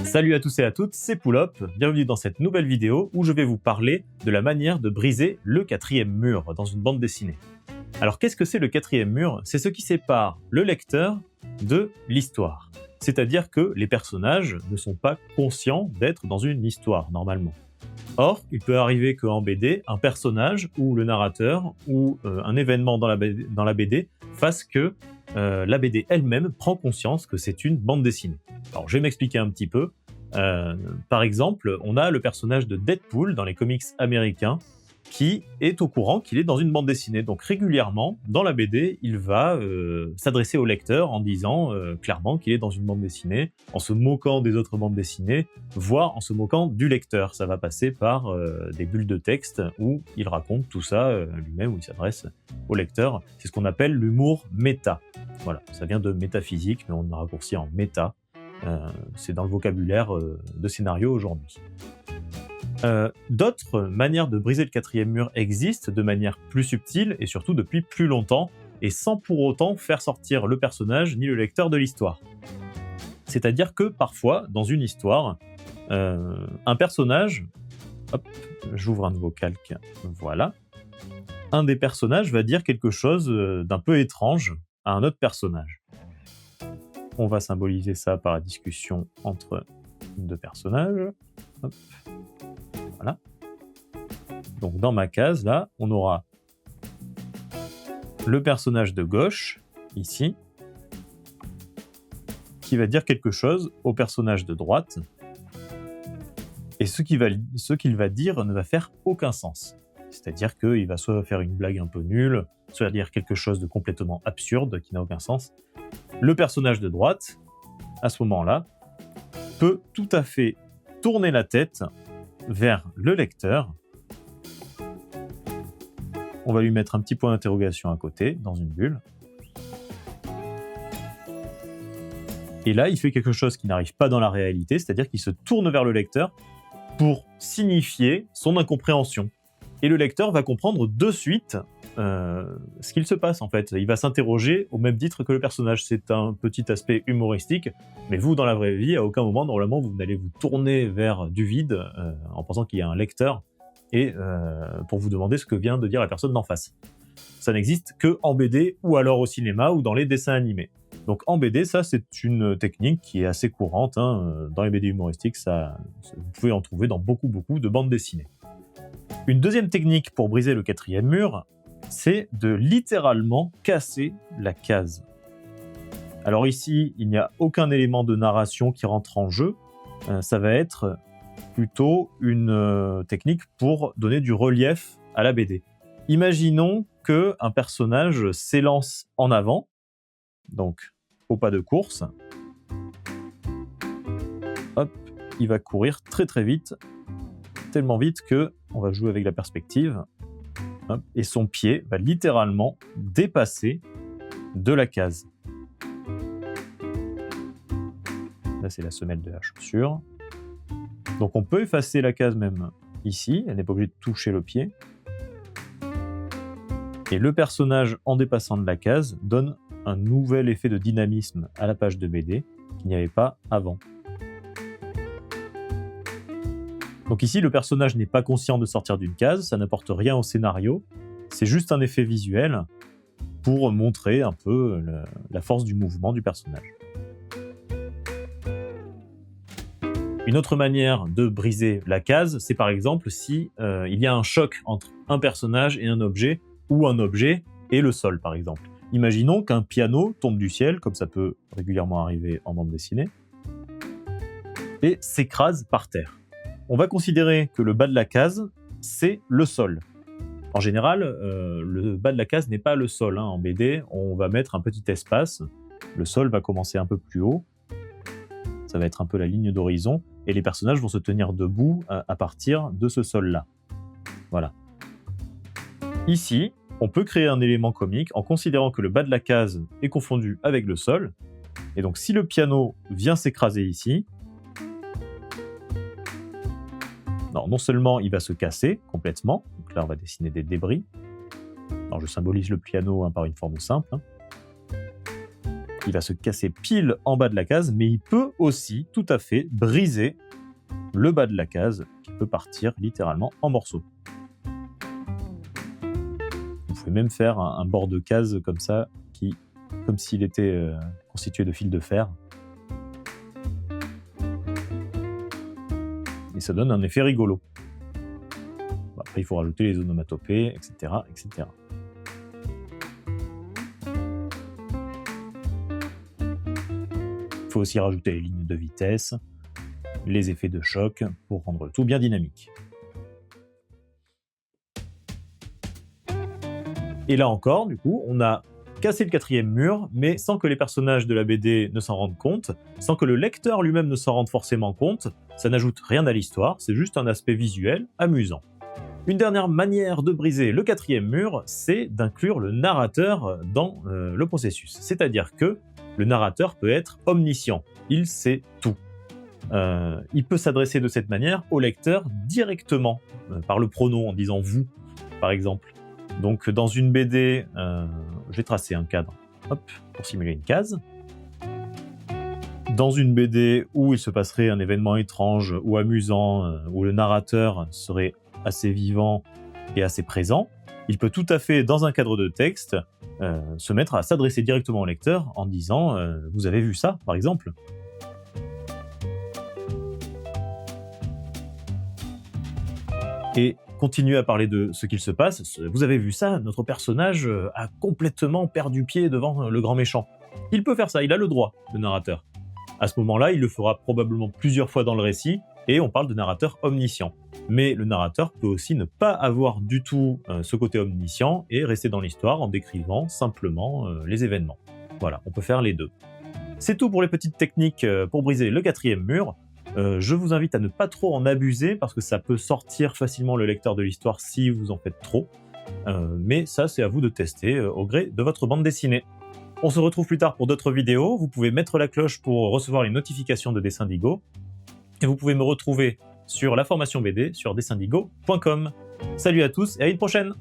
Salut à tous et à toutes, c'est Poulop, bienvenue dans cette nouvelle vidéo où je vais vous parler de la manière de briser le quatrième mur dans une bande dessinée. Alors qu'est-ce que c'est le quatrième mur? C'est ce qui sépare le lecteur de l'histoire. C'est-à-dire que les personnages ne sont pas conscients d'être dans une histoire, normalement. Or, il peut arriver qu'en BD, un personnage ou le narrateur ou un événement dans la BD fasse que la BD elle-même prend conscience que c'est une bande dessinée. Alors, je vais m'expliquer un petit peu. Par exemple, on a le personnage de Deadpool dans les comics américains qui est au courant qu'il est dans une bande dessinée. Donc régulièrement, dans la BD, il va s'adresser au lecteur en disant clairement qu'il est dans une bande dessinée, en se moquant des autres bandes dessinées, voire en se moquant du lecteur. Ça va passer par des bulles de texte où il raconte tout ça lui-même, où il s'adresse au lecteur. C'est ce qu'on appelle l'humour méta. Voilà, ça vient de métaphysique, mais on a raccourci en méta. C'est dans le vocabulaire de scénario aujourd'hui. D'autres manières de briser le quatrième mur existent de manière plus subtile et surtout depuis plus longtemps, et sans pour autant faire sortir le personnage ni le lecteur de l'histoire. C'est-à-dire que parfois, dans une histoire, un personnage, hop, j'ouvre un nouveau calque, voilà, un des personnages va dire quelque chose d'un peu étrange à un autre personnage. On va symboliser ça par la discussion entre deux personnages. Hop. Voilà. Donc dans ma case, là, on aura le personnage de gauche, ici, qui va dire quelque chose au personnage de droite, et ce qu'il va dire ne va faire aucun sens. C'est-à-dire qu'il va soit faire une blague un peu nulle, soit dire quelque chose de complètement absurde, qui n'a aucun sens. Le personnage de droite, à ce moment-là, peut tout à fait tourner la tête vers le lecteur. On va lui mettre un petit point d'interrogation à côté, dans une bulle. Et là, il fait quelque chose qui n'arrive pas dans la réalité, c'est-à-dire qu'il se tourne vers le lecteur pour signifier son incompréhension. Et le lecteur va comprendre de suite ce qu'il se passe en fait. Il va s'interroger au même titre que le personnage. C'est un petit aspect humoristique, mais vous, dans la vraie vie, à aucun moment, normalement, vous n'allez vous tourner vers du vide en pensant qu'il y a un lecteur et pour vous demander ce que vient de dire la personne d'en face. Ça n'existe que en BD ou alors au cinéma ou dans les dessins animés. Donc en BD, ça c'est une technique qui est assez courante. Dans les BD humoristiques, vous pouvez en trouver dans beaucoup de bandes dessinées. Une deuxième technique pour briser le quatrième mur, c'est de littéralement casser la case. Alors ici, il n'y a aucun élément de narration qui rentre en jeu. Ça va être plutôt une technique pour donner du relief à la BD. Imaginons qu'un personnage s'élance en avant, donc au pas de course. Hop, il va courir très vite, tellement vite que on va jouer avec la perspective. Hop, et son pied va littéralement dépasser de la case. Là, c'est la semelle de la chaussure. Donc on peut effacer la case même ici, elle n'est pas obligée de toucher le pied. Et le personnage, en dépassant de la case, donne un nouvel effet de dynamisme à la page de BD qu'il n'y avait pas avant. Donc ici, le personnage n'est pas conscient de sortir d'une case, ça n'apporte rien au scénario, c'est juste un effet visuel pour montrer un peu la force du mouvement du personnage. Une autre manière de briser la case, c'est par exemple si il y a un choc entre un personnage et un objet, ou un objet et le sol par exemple. Imaginons qu'un piano tombe du ciel, comme ça peut régulièrement arriver en bande dessinée, et s'écrase par terre. On va considérer que le bas de la case, c'est le sol. En général, le bas de la case n'est pas le sol. En BD, on va mettre un petit espace. Le sol va commencer un peu plus haut. Ça va être un peu la ligne d'horizon. Et les personnages vont se tenir debout à partir de ce sol-là. Voilà. Ici, on peut créer un élément comique en considérant que le bas de la case est confondu avec le sol. Et donc, si le piano vient s'écraser ici, non seulement il va se casser complètement, donc là on va dessiner des débris. Alors je symbolise le piano par une forme simple. il va se casser pile en bas de la case, mais il peut aussi tout à fait briser le bas de la case, qui peut partir littéralement en morceaux. Vous pouvez même faire un bord de case comme ça, comme s'il était constitué de fils de fer. Et ça donne un effet rigolo. Bon, après, il faut rajouter les onomatopées, etc., etc. Il faut aussi rajouter les lignes de vitesse, les effets de choc, pour rendre le tout bien dynamique. Et là encore, du coup, on a cassé le 4e mur, mais sans que les personnages de la BD ne s'en rendent compte, sans que le lecteur lui-même ne s'en rende forcément compte. Ça n'ajoute rien à l'histoire, c'est juste un aspect visuel amusant. Une dernière manière de briser le 4e mur, c'est d'inclure le narrateur dans le processus. C'est-à-dire que le narrateur peut être omniscient, il sait tout. Il peut s'adresser de cette manière au lecteur directement, par le pronom en disant « vous », par exemple. Donc dans une BD, je vais tracer un cadre, hop, pour simuler une case. Dans une BD où il se passerait un événement étrange ou amusant, où le narrateur serait assez vivant et assez présent, il peut tout à fait, dans un cadre de texte, se mettre à s'adresser directement au lecteur en disant « vous avez vu ça ?» par exemple. Et continuer à parler de ce qu'il se passe. Vous avez vu ça, notre personnage a complètement perdu pied devant le grand méchant. Il peut faire ça, il a le droit, le narrateur. À ce moment-là, il le fera probablement plusieurs fois dans le récit, et on parle de narrateur omniscient. Mais le narrateur peut aussi ne pas avoir du tout ce côté omniscient et rester dans l'histoire en décrivant simplement les événements. Voilà, on peut faire les deux. C'est tout pour les petites techniques pour briser le 4e mur. Je vous invite à ne pas trop en abuser parce que ça peut sortir facilement le lecteur de l'histoire si vous en faites trop. Mais ça, c'est à vous de tester au gré de votre bande dessinée. On se retrouve plus tard pour d'autres vidéos. Vous pouvez mettre la cloche pour recevoir les notifications de Dessindigo. Et vous pouvez me retrouver sur la formation BD sur dessindigo.com. Salut à tous et à une prochaine!